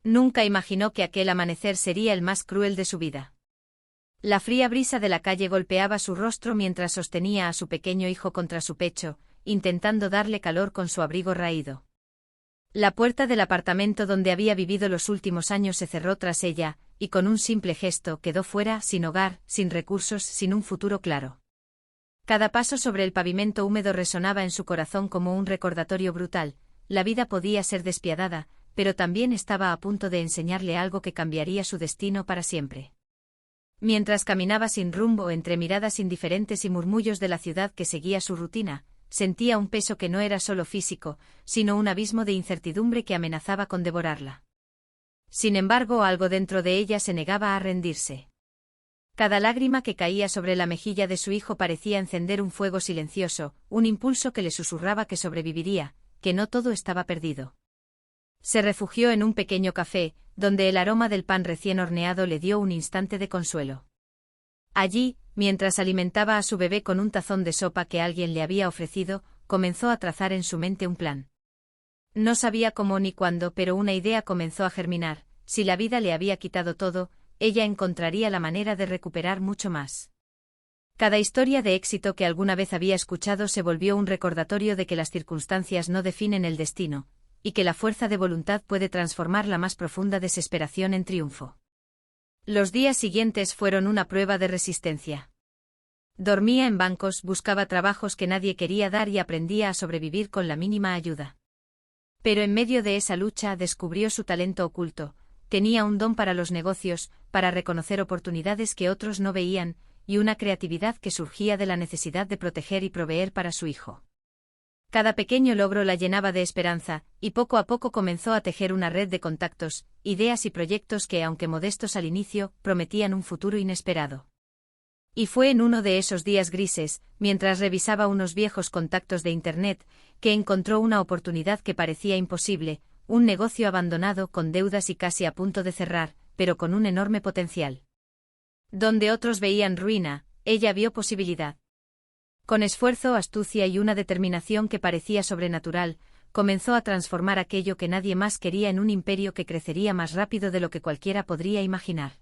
Nunca imaginó que aquel amanecer sería el más cruel de su vida. La fría brisa de la calle golpeaba su rostro mientras sostenía a su pequeño hijo contra su pecho, intentando darle calor con su abrigo raído. La puerta del apartamento donde había vivido los últimos años se cerró tras ella, y con un simple gesto quedó fuera, sin hogar, sin recursos, sin un futuro claro. Cada paso sobre el pavimento húmedo resonaba en su corazón como un recordatorio brutal. La vida podía ser despiadada, pero también estaba a punto de enseñarle algo que cambiaría su destino para siempre. Mientras caminaba sin rumbo entre miradas indiferentes y murmullos de la ciudad que seguía su rutina, sentía un peso que no era solo físico, sino un abismo de incertidumbre que amenazaba con devorarla. Sin embargo, algo dentro de ella se negaba a rendirse. Cada lágrima que caía sobre la mejilla de su hijo parecía encender un fuego silencioso, un impulso que le susurraba que sobreviviría, que no todo estaba perdido. Se refugió en un pequeño café, donde el aroma del pan recién horneado le dio un instante de consuelo. Allí, mientras alimentaba a su bebé con un tazón de sopa que alguien le había ofrecido, comenzó a trazar en su mente un plan. No sabía cómo ni cuándo, pero una idea comenzó a germinar. Si la vida le había quitado todo, ella encontraría la manera de recuperar mucho más. Cada historia de éxito que alguna vez había escuchado se volvió un recordatorio de que las circunstancias no definen el destino, y que la fuerza de voluntad puede transformar la más profunda desesperación en triunfo. Los días siguientes fueron una prueba de resistencia. Dormía en bancos, buscaba trabajos que nadie quería dar y aprendía a sobrevivir con la mínima ayuda. Pero en medio de esa lucha descubrió su talento oculto. Tenía un don para los negocios, para reconocer oportunidades que otros no veían, y una creatividad que surgía de la necesidad de proteger y proveer para su hijo. Cada pequeño logro la llenaba de esperanza, y poco a poco comenzó a tejer una red de contactos, ideas y proyectos que, aunque modestos al inicio, prometían un futuro inesperado. Y fue en uno de esos días grises, mientras revisaba unos viejos contactos de Internet, que encontró una oportunidad que parecía imposible, un negocio abandonado con deudas y casi a punto de cerrar, pero con un enorme potencial. Donde otros veían ruina, ella vio posibilidad. Con esfuerzo, astucia y una determinación que parecía sobrenatural, comenzó a transformar aquello que nadie más quería en un imperio que crecería más rápido de lo que cualquiera podría imaginar.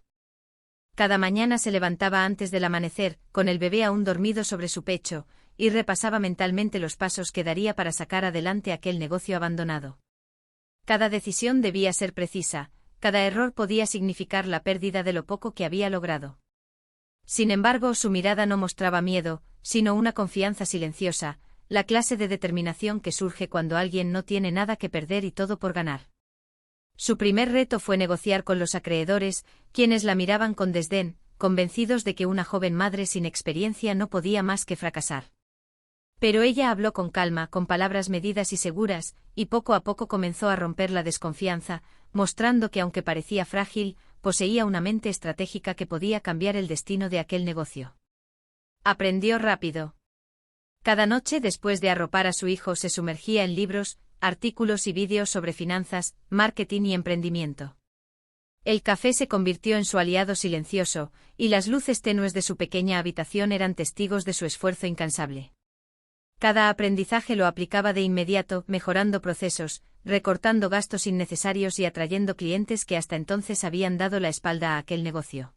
Cada mañana se levantaba antes del amanecer, con el bebé aún dormido sobre su pecho, y repasaba mentalmente los pasos que daría para sacar adelante aquel negocio abandonado. Cada decisión debía ser precisa, cada error podía significar la pérdida de lo poco que había logrado. Sin embargo, su mirada no mostraba miedo, sino una confianza silenciosa, la clase de determinación que surge cuando alguien no tiene nada que perder y todo por ganar. Su primer reto fue negociar con los acreedores, quienes la miraban con desdén, convencidos de que una joven madre sin experiencia no podía más que fracasar. Pero ella habló con calma, con palabras medidas y seguras, y poco a poco comenzó a romper la desconfianza, mostrando que aunque parecía frágil, poseía una mente estratégica que podía cambiar el destino de aquel negocio. Aprendió rápido. Cada noche después de arropar a su hijo se sumergía en libros, artículos y vídeos sobre finanzas, marketing y emprendimiento. El café se convirtió en su aliado silencioso, y las luces tenues de su pequeña habitación eran testigos de su esfuerzo incansable. Cada aprendizaje lo aplicaba de inmediato, mejorando procesos, recortando gastos innecesarios y atrayendo clientes que hasta entonces habían dado la espalda a aquel negocio.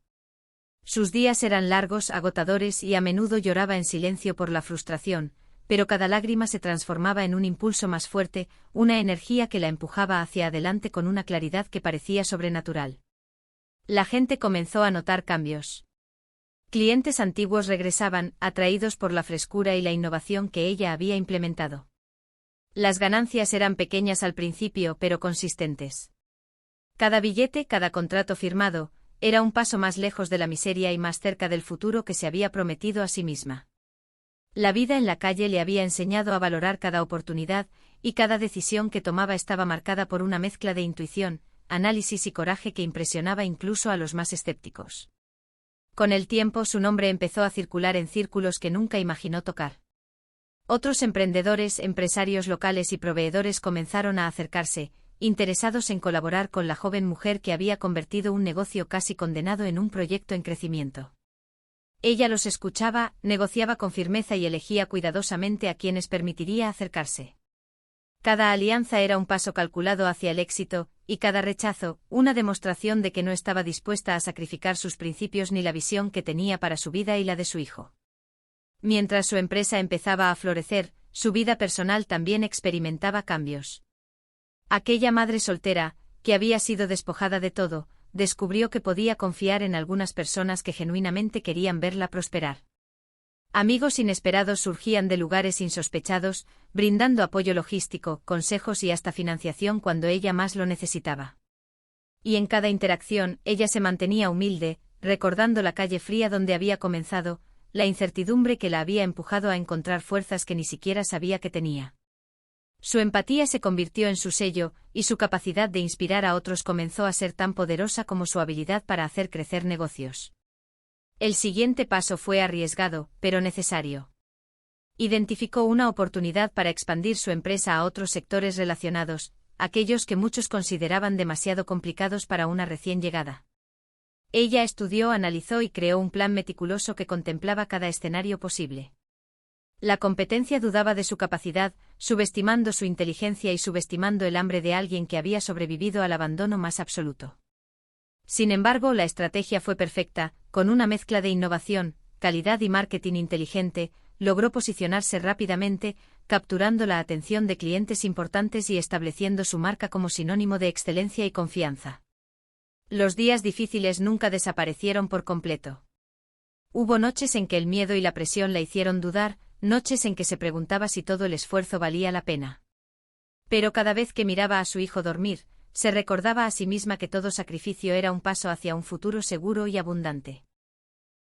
Sus días eran largos, agotadores y a menudo lloraba en silencio por la frustración, pero cada lágrima se transformaba en un impulso más fuerte, una energía que la empujaba hacia adelante con una claridad que parecía sobrenatural. La gente comenzó a notar cambios. Clientes antiguos regresaban, atraídos por la frescura y la innovación que ella había implementado. Las ganancias eran pequeñas al principio, pero consistentes. Cada billete, cada contrato firmado, era un paso más lejos de la miseria y más cerca del futuro que se había prometido a sí misma. La vida en la calle le había enseñado a valorar cada oportunidad, y cada decisión que tomaba estaba marcada por una mezcla de intuición, análisis y coraje que impresionaba incluso a los más escépticos. Con el tiempo su nombre empezó a circular en círculos que nunca imaginó tocar. Otros emprendedores, empresarios locales y proveedores comenzaron a acercarse, interesados en colaborar con la joven mujer que había convertido un negocio casi condenado en un proyecto en crecimiento. Ella los escuchaba, negociaba con firmeza y elegía cuidadosamente a quienes permitiría acercarse. Cada alianza era un paso calculado hacia el éxito, y cada rechazo, una demostración de que no estaba dispuesta a sacrificar sus principios ni la visión que tenía para su vida y la de su hijo. Mientras su empresa empezaba a florecer, su vida personal también experimentaba cambios. Aquella madre soltera, que había sido despojada de todo, descubrió que podía confiar en algunas personas que genuinamente querían verla prosperar. Amigos inesperados surgían de lugares insospechados, brindando apoyo logístico, consejos y hasta financiación cuando ella más lo necesitaba. Y en cada interacción, ella se mantenía humilde, recordando la calle fría donde había comenzado, la incertidumbre que la había empujado a encontrar fuerzas que ni siquiera sabía que tenía. Su empatía se convirtió en su sello, y su capacidad de inspirar a otros comenzó a ser tan poderosa como su habilidad para hacer crecer negocios. El siguiente paso fue arriesgado, pero necesario. Identificó una oportunidad para expandir su empresa a otros sectores relacionados, aquellos que muchos consideraban demasiado complicados para una recién llegada. Ella estudió, analizó y creó un plan meticuloso que contemplaba cada escenario posible. La competencia dudaba de su capacidad, subestimando su inteligencia y subestimando el hambre de alguien que había sobrevivido al abandono más absoluto. Sin embargo, la estrategia fue perfecta, con una mezcla de innovación, calidad y marketing inteligente, logró posicionarse rápidamente, capturando la atención de clientes importantes y estableciendo su marca como sinónimo de excelencia y confianza. Los días difíciles nunca desaparecieron por completo. Hubo noches en que el miedo y la presión la hicieron dudar, noches en que se preguntaba si todo el esfuerzo valía la pena. Pero cada vez que miraba a su hijo dormir, se recordaba a sí misma que todo sacrificio era un paso hacia un futuro seguro y abundante.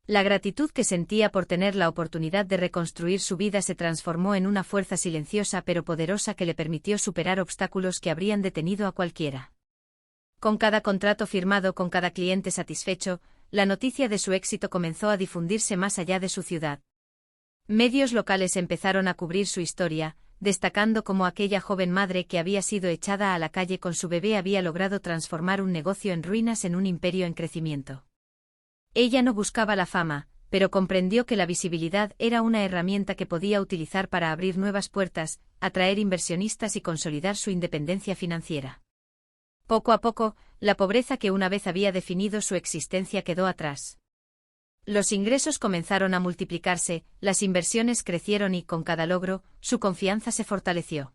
La gratitud que sentía por tener la oportunidad de reconstruir su vida se transformó en una fuerza silenciosa pero poderosa que le permitió superar obstáculos que habrían detenido a cualquiera. Con cada contrato firmado, con cada cliente satisfecho, la noticia de su éxito comenzó a difundirse más allá de su ciudad. Medios locales empezaron a cubrir su historia, destacando cómo aquella joven madre que había sido echada a la calle con su bebé había logrado transformar un negocio en ruinas en un imperio en crecimiento. Ella no buscaba la fama, pero comprendió que la visibilidad era una herramienta que podía utilizar para abrir nuevas puertas, atraer inversionistas y consolidar su independencia financiera. Poco a poco, la pobreza que una vez había definido su existencia quedó atrás. Los ingresos comenzaron a multiplicarse, las inversiones crecieron y, con cada logro, su confianza se fortaleció.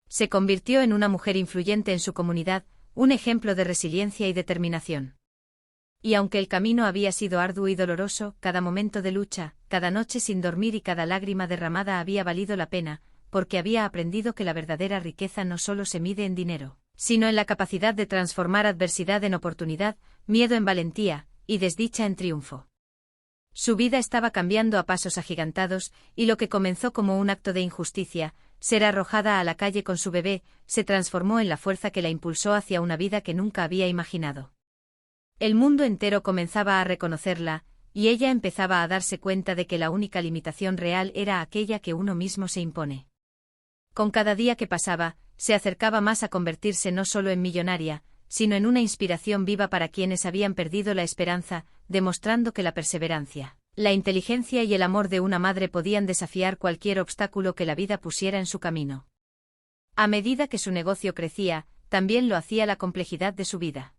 Se convirtió en una mujer influyente en su comunidad, un ejemplo de resiliencia y determinación. Y aunque el camino había sido arduo y doloroso, cada momento de lucha, cada noche sin dormir y cada lágrima derramada había valido la pena, porque había aprendido que la verdadera riqueza no solo se mide en dinero, sino en la capacidad de transformar adversidad en oportunidad, miedo en valentía, y desdicha en triunfo. Su vida estaba cambiando a pasos agigantados, y lo que comenzó como un acto de injusticia, ser arrojada a la calle con su bebé, se transformó en la fuerza que la impulsó hacia una vida que nunca había imaginado. El mundo entero comenzaba a reconocerla, y ella empezaba a darse cuenta de que la única limitación real era aquella que uno mismo se impone. Con cada día que pasaba, se acercaba más a convertirse no solo en millonaria, sino en una inspiración viva para quienes habían perdido la esperanza, demostrando que la perseverancia, la inteligencia y el amor de una madre podían desafiar cualquier obstáculo que la vida pusiera en su camino. A medida que su negocio crecía, también lo hacía la complejidad de su vida.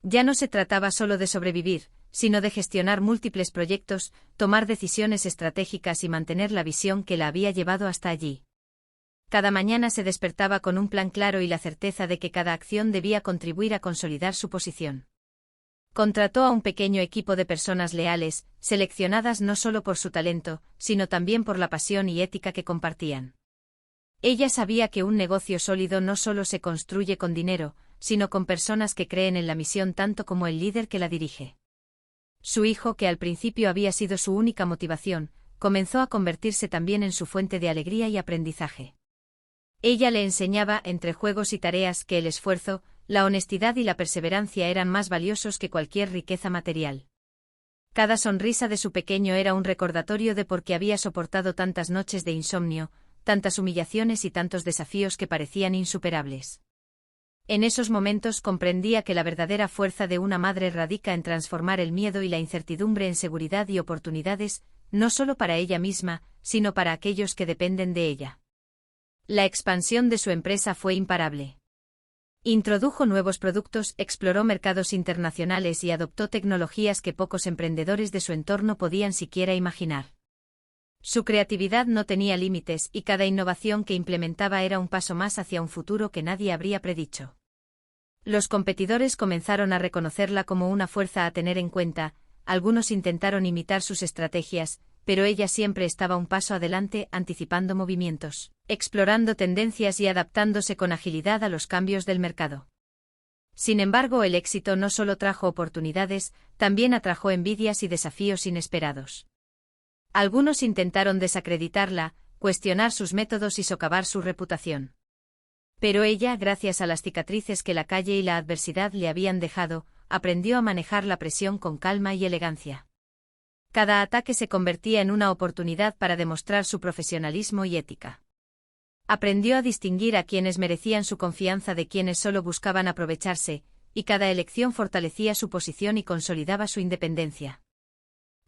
Ya no se trataba solo de sobrevivir, sino de gestionar múltiples proyectos, tomar decisiones estratégicas y mantener la visión que la había llevado hasta allí. Cada mañana se despertaba con un plan claro y la certeza de que cada acción debía contribuir a consolidar su posición. Contrató a un pequeño equipo de personas leales, seleccionadas no solo por su talento, sino también por la pasión y ética que compartían. Ella sabía que un negocio sólido no solo se construye con dinero, sino con personas que creen en la misión tanto como el líder que la dirige. Su hijo, que al principio había sido su única motivación, comenzó a convertirse también en su fuente de alegría y aprendizaje. Ella le enseñaba, entre juegos y tareas, que el esfuerzo, la honestidad y la perseverancia eran más valiosos que cualquier riqueza material. Cada sonrisa de su pequeño era un recordatorio de por qué había soportado tantas noches de insomnio, tantas humillaciones y tantos desafíos que parecían insuperables. En esos momentos comprendía que la verdadera fuerza de una madre radica en transformar el miedo y la incertidumbre en seguridad y oportunidades, no solo para ella misma, sino para aquellos que dependen de ella. La expansión de su empresa fue imparable. Introdujo nuevos productos, exploró mercados internacionales y adoptó tecnologías que pocos emprendedores de su entorno podían siquiera imaginar. Su creatividad no tenía límites y cada innovación que implementaba era un paso más hacia un futuro que nadie habría predicho. Los competidores comenzaron a reconocerla como una fuerza a tener en cuenta, algunos intentaron imitar sus estrategias, pero ella siempre estaba un paso adelante, anticipando movimientos, explorando tendencias y adaptándose con agilidad a los cambios del mercado. Sin embargo, el éxito no solo trajo oportunidades, también atrajo envidias y desafíos inesperados. Algunos intentaron desacreditarla, cuestionar sus métodos y socavar su reputación. Pero ella, gracias a las cicatrices que la calle y la adversidad le habían dejado, aprendió a manejar la presión con calma y elegancia. Cada ataque se convertía en una oportunidad para demostrar su profesionalismo y ética. Aprendió a distinguir a quienes merecían su confianza de quienes solo buscaban aprovecharse, y cada elección fortalecía su posición y consolidaba su independencia.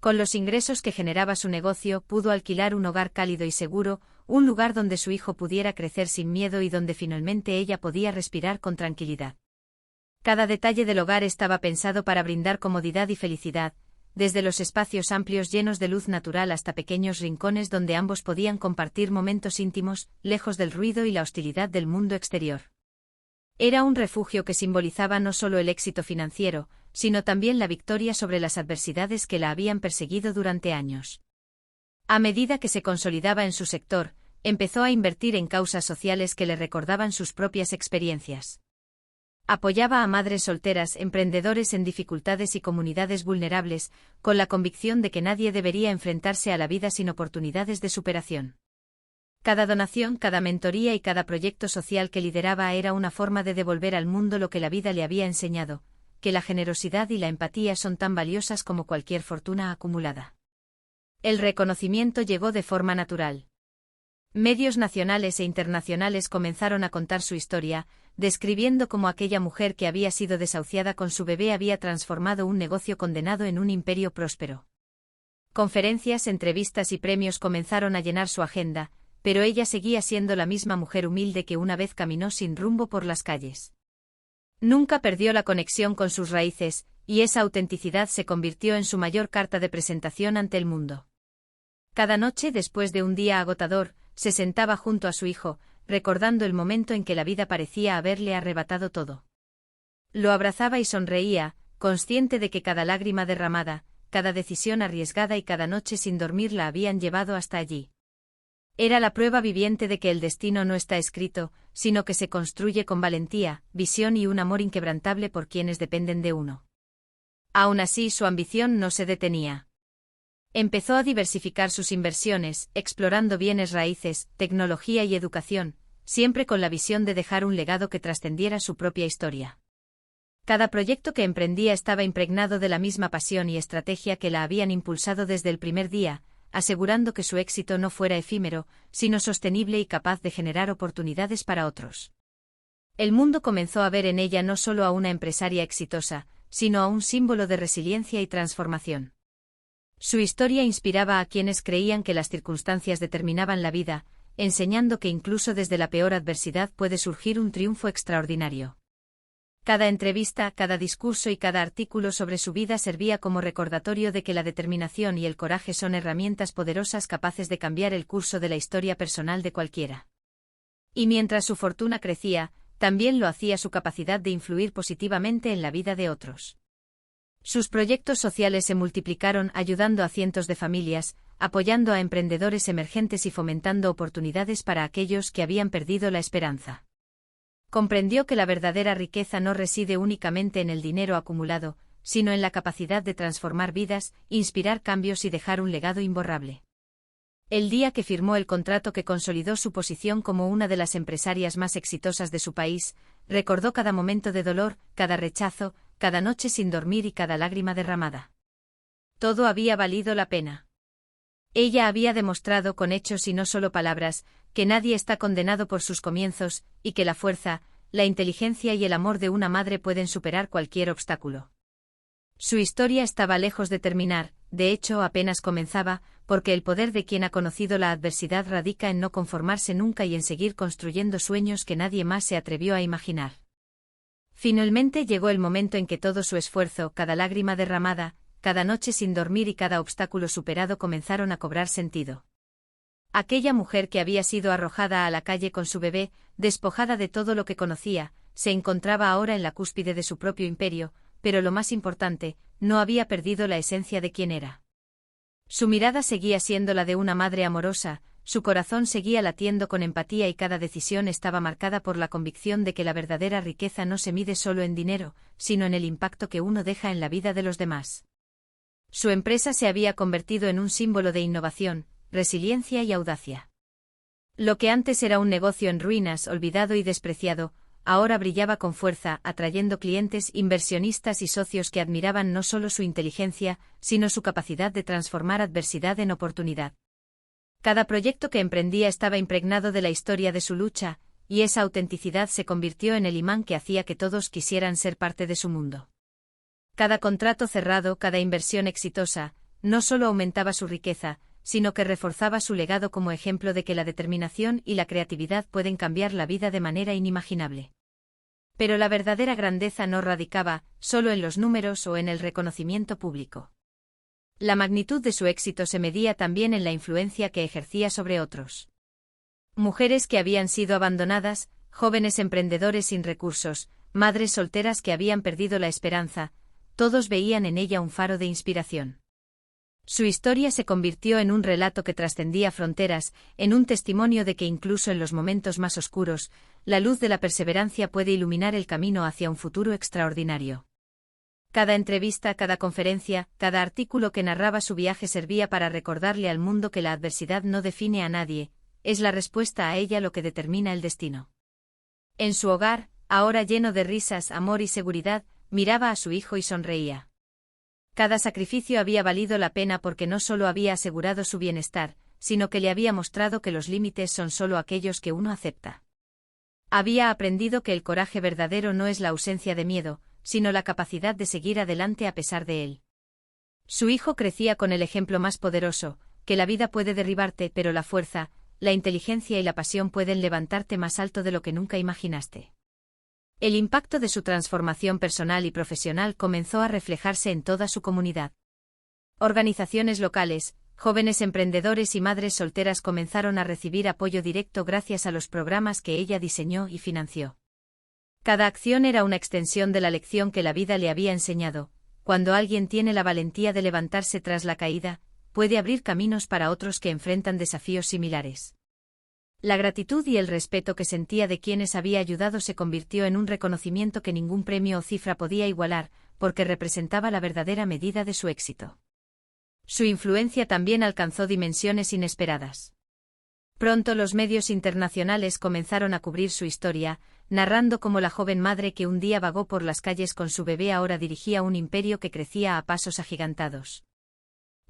Con los ingresos que generaba su negocio, pudo alquilar un hogar cálido y seguro, un lugar donde su hijo pudiera crecer sin miedo y donde finalmente ella podía respirar con tranquilidad. Cada detalle del hogar estaba pensado para brindar comodidad y felicidad, desde los espacios amplios llenos de luz natural hasta pequeños rincones donde ambos podían compartir momentos íntimos, lejos del ruido y la hostilidad del mundo exterior. Era un refugio que simbolizaba no solo el éxito financiero, sino también la victoria sobre las adversidades que la habían perseguido durante años. A medida que se consolidaba en su sector, empezó a invertir en causas sociales que le recordaban sus propias experiencias. Apoyaba a madres solteras, emprendedores en dificultades y comunidades vulnerables, con la convicción de que nadie debería enfrentarse a la vida sin oportunidades de superación. Cada donación, cada mentoría y cada proyecto social que lideraba era una forma de devolver al mundo lo que la vida le había enseñado, que la generosidad y la empatía son tan valiosas como cualquier fortuna acumulada. El reconocimiento llegó de forma natural. Medios nacionales e internacionales comenzaron a contar su historia, describiendo cómo aquella mujer que había sido desahuciada con su bebé había transformado un negocio condenado en un imperio próspero. Conferencias, entrevistas y premios comenzaron a llenar su agenda, pero ella seguía siendo la misma mujer humilde que una vez caminó sin rumbo por las calles. Nunca perdió la conexión con sus raíces, y esa autenticidad se convirtió en su mayor carta de presentación ante el mundo. Cada noche, después de un día agotador, se sentaba junto a su hijo, recordando el momento en que la vida parecía haberle arrebatado todo. Lo abrazaba y sonreía, consciente de que cada lágrima derramada, cada decisión arriesgada y cada noche sin dormir la habían llevado hasta allí. Era la prueba viviente de que el destino no está escrito, sino que se construye con valentía, visión y un amor inquebrantable por quienes dependen de uno. Aún así, su ambición no se detenía. Empezó a diversificar sus inversiones, explorando bienes raíces, tecnología y educación, siempre con la visión de dejar un legado que trascendiera su propia historia. Cada proyecto que emprendía estaba impregnado de la misma pasión y estrategia que la habían impulsado desde el primer día, asegurando que su éxito no fuera efímero, sino sostenible y capaz de generar oportunidades para otros. El mundo comenzó a ver en ella no solo a una empresaria exitosa, sino a un símbolo de resiliencia y transformación. Su historia inspiraba a quienes creían que las circunstancias determinaban la vida, enseñando que incluso desde la peor adversidad puede surgir un triunfo extraordinario. Cada entrevista, cada discurso y cada artículo sobre su vida servía como recordatorio de que la determinación y el coraje son herramientas poderosas capaces de cambiar el curso de la historia personal de cualquiera. Y mientras su fortuna crecía, también lo hacía su capacidad de influir positivamente en la vida de otros. Sus proyectos sociales se multiplicaron ayudando a cientos de familias, apoyando a emprendedores emergentes y fomentando oportunidades para aquellos que habían perdido la esperanza. Comprendió que la verdadera riqueza no reside únicamente en el dinero acumulado, sino en la capacidad de transformar vidas, inspirar cambios y dejar un legado imborrable. El día que firmó el contrato que consolidó su posición como una de las empresarias más exitosas de su país, recordó cada momento de dolor, cada rechazo, cada noche sin dormir y cada lágrima derramada. Todo había valido la pena. Ella había demostrado con hechos y no solo palabras, que nadie está condenado por sus comienzos, y que la fuerza, la inteligencia y el amor de una madre pueden superar cualquier obstáculo. Su historia estaba lejos de terminar, de hecho apenas comenzaba, porque el poder de quien ha conocido la adversidad radica en no conformarse nunca y en seguir construyendo sueños que nadie más se atrevió a imaginar. Finalmente llegó el momento en que todo su esfuerzo, cada lágrima derramada, cada noche sin dormir y cada obstáculo superado comenzaron a cobrar sentido. Aquella mujer que había sido arrojada a la calle con su bebé, despojada de todo lo que conocía, se encontraba ahora en la cúspide de su propio imperio, pero lo más importante, no había perdido la esencia de quién era. Su mirada seguía siendo la de una madre amorosa, su corazón seguía latiendo con empatía y cada decisión estaba marcada por la convicción de que la verdadera riqueza no se mide solo en dinero, sino en el impacto que uno deja en la vida de los demás. Su empresa se había convertido en un símbolo de innovación, resiliencia y audacia. Lo que antes era un negocio en ruinas, olvidado y despreciado, ahora brillaba con fuerza, atrayendo clientes, inversionistas y socios que admiraban no solo su inteligencia, sino su capacidad de transformar adversidad en oportunidad. Cada proyecto que emprendía estaba impregnado de la historia de su lucha, y esa autenticidad se convirtió en el imán que hacía que todos quisieran ser parte de su mundo. Cada contrato cerrado, cada inversión exitosa, no solo aumentaba su riqueza, sino que reforzaba su legado como ejemplo de que la determinación y la creatividad pueden cambiar la vida de manera inimaginable. Pero la verdadera grandeza no radicaba solo en los números o en el reconocimiento público. La magnitud de su éxito se medía también en la influencia que ejercía sobre otros. Mujeres que habían sido abandonadas, jóvenes emprendedores sin recursos, madres solteras que habían perdido la esperanza, todos veían en ella un faro de inspiración. Su historia se convirtió en un relato que trascendía fronteras, en un testimonio de que incluso en los momentos más oscuros, la luz de la perseverancia puede iluminar el camino hacia un futuro extraordinario. Cada entrevista, cada conferencia, cada artículo que narraba su viaje servía para recordarle al mundo que la adversidad no define a nadie, es la respuesta a ella lo que determina el destino. En su hogar, ahora lleno de risas, amor y seguridad, miraba a su hijo y sonreía. Cada sacrificio había valido la pena porque no solo había asegurado su bienestar, sino que le había mostrado que los límites son solo aquellos que uno acepta. Había aprendido que el coraje verdadero no es la ausencia de miedo, sino la capacidad de seguir adelante a pesar de él. Su hijo crecía con el ejemplo más poderoso, que la vida puede derribarte, pero la fuerza, la inteligencia y la pasión pueden levantarte más alto de lo que nunca imaginaste. El impacto de su transformación personal y profesional comenzó a reflejarse en toda su comunidad. Organizaciones locales, jóvenes emprendedores y madres solteras comenzaron a recibir apoyo directo gracias a los programas que ella diseñó y financió. Cada acción era una extensión de la lección que la vida le había enseñado: cuando alguien tiene la valentía de levantarse tras la caída, puede abrir caminos para otros que enfrentan desafíos similares. La gratitud y el respeto que sentía de quienes había ayudado se convirtió en un reconocimiento que ningún premio o cifra podía igualar, porque representaba la verdadera medida de su éxito. Su influencia también alcanzó dimensiones inesperadas. Pronto los medios internacionales comenzaron a cubrir su historia, narrando cómo la joven madre que un día vagó por las calles con su bebé ahora dirigía un imperio que crecía a pasos agigantados.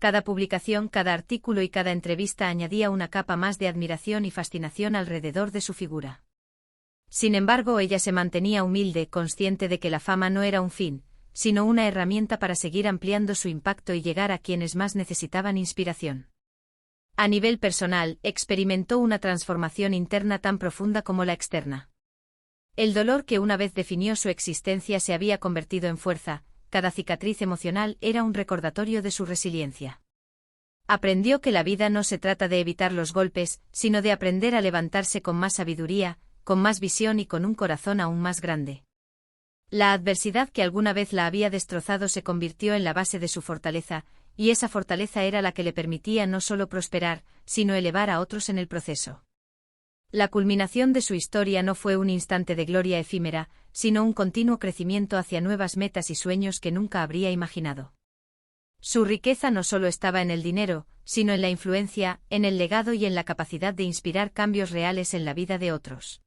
Cada publicación, cada artículo y cada entrevista añadía una capa más de admiración y fascinación alrededor de su figura. Sin embargo, ella se mantenía humilde, consciente de que la fama no era un fin, sino una herramienta para seguir ampliando su impacto y llegar a quienes más necesitaban inspiración. A nivel personal, experimentó una transformación interna tan profunda como la externa. El dolor que una vez definió su existencia se había convertido en fuerza. Cada cicatriz emocional era un recordatorio de su resiliencia. Aprendió que la vida no se trata de evitar los golpes, sino de aprender a levantarse con más sabiduría, con más visión y con un corazón aún más grande. La adversidad que alguna vez la había destrozado se convirtió en la base de su fortaleza, y esa fortaleza era la que le permitía no solo prosperar, sino elevar a otros en el proceso. La culminación de su historia no fue un instante de gloria efímera, sino un continuo crecimiento hacia nuevas metas y sueños que nunca habría imaginado. Su riqueza no solo estaba en el dinero, sino en la influencia, en el legado y en la capacidad de inspirar cambios reales en la vida de otros.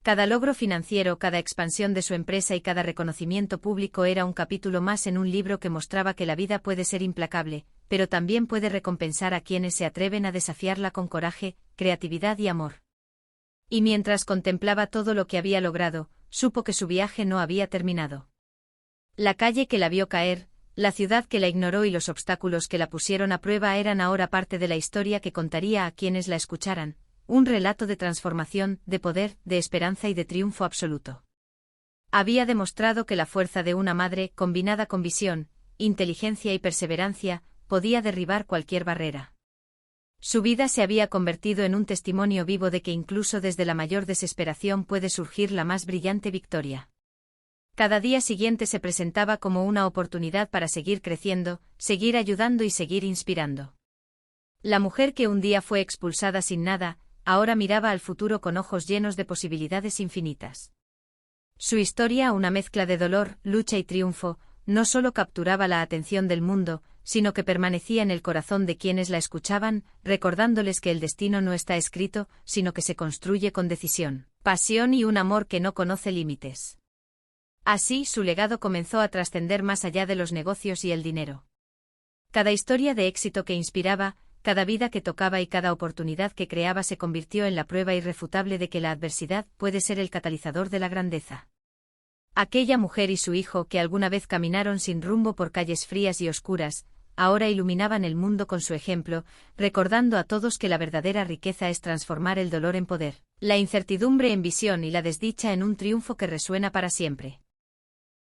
Cada logro financiero, cada expansión de su empresa y cada reconocimiento público era un capítulo más en un libro que mostraba que la vida puede ser implacable, pero también puede recompensar a quienes se atreven a desafiarla con coraje, creatividad y amor. Y mientras contemplaba todo lo que había logrado, supo que su viaje no había terminado. La calle que la vio caer, la ciudad que la ignoró y los obstáculos que la pusieron a prueba eran ahora parte de la historia que contaría a quienes la escucharan, un relato de transformación, de poder, de esperanza y de triunfo absoluto. Había demostrado que la fuerza de una madre, combinada con visión, inteligencia y perseverancia, podía derribar cualquier barrera. Su vida se había convertido en un testimonio vivo de que incluso desde la mayor desesperación puede surgir la más brillante victoria. Cada día siguiente se presentaba como una oportunidad para seguir creciendo, seguir ayudando y seguir inspirando. La mujer que un día fue expulsada sin nada, ahora miraba al futuro con ojos llenos de posibilidades infinitas. Su historia, una mezcla de dolor, lucha y triunfo, no solo capturaba la atención del mundo, sino que permanecía en el corazón de quienes la escuchaban, recordándoles que el destino no está escrito, sino que se construye con decisión, pasión y un amor que no conoce límites. Así, su legado comenzó a trascender más allá de los negocios y el dinero. Cada historia de éxito que inspiraba, cada vida que tocaba y cada oportunidad que creaba se convirtió en la prueba irrefutable de que la adversidad puede ser el catalizador de la grandeza. Aquella mujer y su hijo que alguna vez caminaron sin rumbo por calles frías y oscuras, ahora iluminaban el mundo con su ejemplo, recordando a todos que la verdadera riqueza es transformar el dolor en poder, la incertidumbre en visión y la desdicha en un triunfo que resuena para siempre.